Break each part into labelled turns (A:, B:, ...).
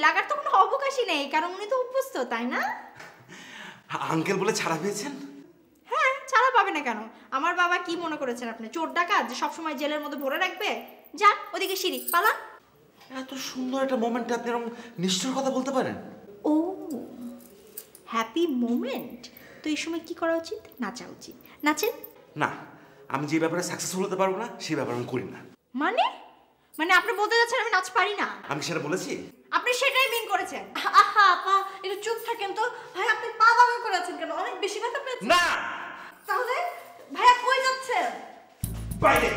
A: লাগার তো কোনো অবকাশই নেই, কারণ উনি তো অভ্যস্ত, তাই না?
B: আঙ্কেল বলে ছাড়া পেয়েছেন?
A: হ্যাঁ, ছাড়া পাবে না কেন? আমার বাবা কি মনে করেছেন আপনি, চোর ডাকাত যে সবসময় জেলের মধ্যে ভরে রাখবে? যান ওদিকে সিঁড়ি, পালান।
B: এত সুন্দর একটা মোমেন্টে আপনি এরকম নিষ্ঠুর কথা বলতে পারেন?
A: ও, হ্যাপি মোমেন্ট। তো এই সময় কি করা উচিত? নাচা উচিত। নাচেন।
B: না, আমি যে ব্যাপারে সাকসেসফুল হতে পারবো না সেই ব্যাপারে আমি করি না।
A: মানে মানে আপনি বলতে যাচ্ছেন আমি নাচ পারি না?
B: আমি সেটা বলেছি?
A: আপনি সেটাই মিন করেছেন।
C: আহা আপা, একটু চুপ থাকেন তো। ভাই আপনি পা বাঁকা করে আছেন কেন? অনেক বেশি ব্যথা পেয়েছেন?
B: না।
C: তাহলে ভাইয়া কই যাচ্ছেন?
B: বাইরে।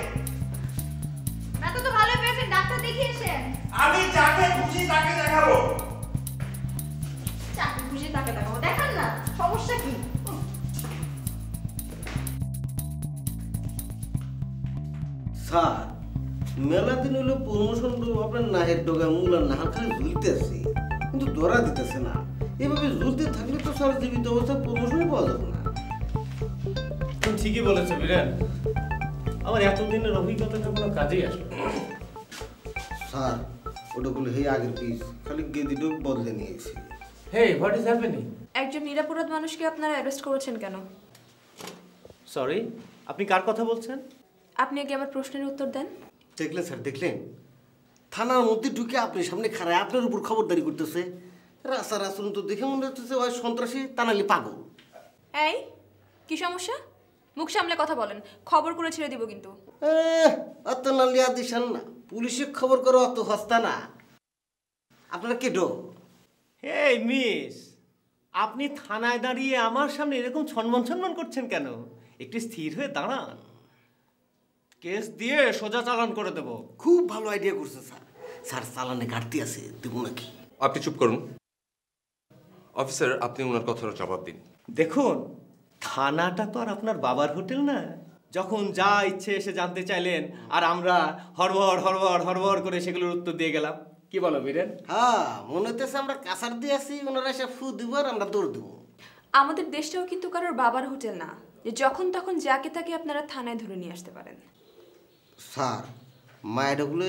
A: ব্যথা তো ভালো পেয়েছেন, ডাক্তার দেখিয়েছেন?
B: আমি যাকে খুশি তাকে দেখাবো।
A: যাকে খুশি তাকে দেখাবো, দেখান না, সমস্যা কি?
D: স্যার, মেলা দিন হলো প্রমোশন আপনার নাহের ডগা মূল আর নাহার খালি ঝুলতেছে, কিন্তু ধরা দিতেছে না। এভাবে ঝুলতে থাকলে তো স্যার জীবিত অবস্থায় প্রমোশনই পাওয়া যাবে না।
E: তুমি ঠিকই বলেছো বীরেন, আমার এতদিনের অভিজ্ঞতাটা কোনো কাজেই আসবে না।
D: স্যার, ওটা বলে হে আগের পিস, খালি গেদিটা বদলে নিয়েছি।
E: হেই, হোয়াট ইজ হ্যাপেনিং?
C: একজন নিরাপরাধ মানুষকে আপনারা অ্যারেস্ট করেছেন কেন?
E: সরি, আপনি কার কথা বলছেন?
C: আপনি আগে আমার প্রশ্নের উত্তর দেন।
D: দেখলেন স্যার, দেখলেন? থানার মধ্যে ঢুকে আপনি সামনে খাড়ায় আপনার উপর খবরদারি করতেছে। রাস্তার আচরণ তো দেখে মনে হচ্ছে ওই সন্ত্রাসী, তা নাহলে পাগল।
C: এই, কি সমস্যা? মুখ সামলে কথা বলেন, খবর করে ছেড়ে দিব কিন্তু।
D: অত নালিয়া দিশান না, পুলিশে খবর করো অত হস্তা না। আপনারা কে ডো?
E: হেই মিস, আপনি থানায় দাঁড়িয়ে আমার সামনে এরকম সম্মান করছেন কেন? একটু স্থির হয়ে দাঁড়ান, কেস দিয়ে সোজা চালান করে দেব।
D: খুব ভালো আইডিয়া করছে স্যার। স্যার, চালানে ঘাটতি আছে, দেবো নাকি?
F: আপনি চুপ করুন অফিসার, আপনি ওনার কথার জবাব দিন।
E: দেখুন, থানাটা তো আর আপনার বাবার হোটেল না, যখন যা ইচ্ছে এসে জানতে চাইলেন আর আমরা হড়বড় হড়বড় হড়বড় করে সেগুলোর উত্তর দিয়ে গেলাম। কি বলো বীরেন?
D: হ্যাঁ, মনে হইতেছে আমরা কাছার দিয়ে আসি, ওনারা এসে ফু দিব আর আমরা দৌড় দেবো।
C: আমাদের দেশটাও কিন্তু কারোর বাবার হোটেল না যে যখন তখন যাকে তাকে আপনারা থানায় ধরে নিয়ে আসতে পারেন।
D: স্যার, মায়েরাগুলো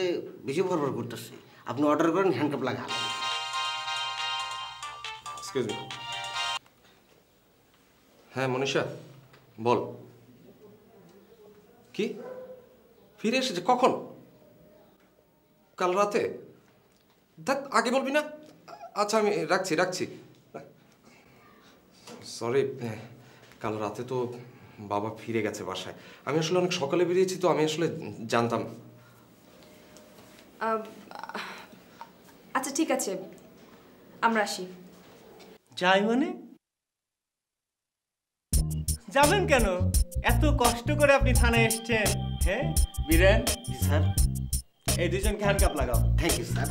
D: বেশি ভরভর করতেছে। আপনি অর্ডার করেন, হ্যান্ডকাপ লাগান।
F: Excuse me. হ্যাঁ মনীষা, বল। কি ফিরে এসেছে? কখন? কাল রাতে? দেখ, আগে বলবি না? আচ্ছা, আমি রাখছি। সরি, কাল রাতে তো বাবা ফিরে গেছে বাসায়। আমি আসলে অনেক সকালে বেরিয়েছি, তো আমি আসলে জানতাম।
C: আচ্ছা ঠিক আছে, আমরা আসি।
E: যাই মানে? যাবেন কেন? এত কষ্ট করে আপনি থানায় এসেছেন। হ্যাঁ বীরেন,
D: স্যার,
E: এই দুজনকে হ্যান্ডকাপ লাগাও।
D: Thank you sir.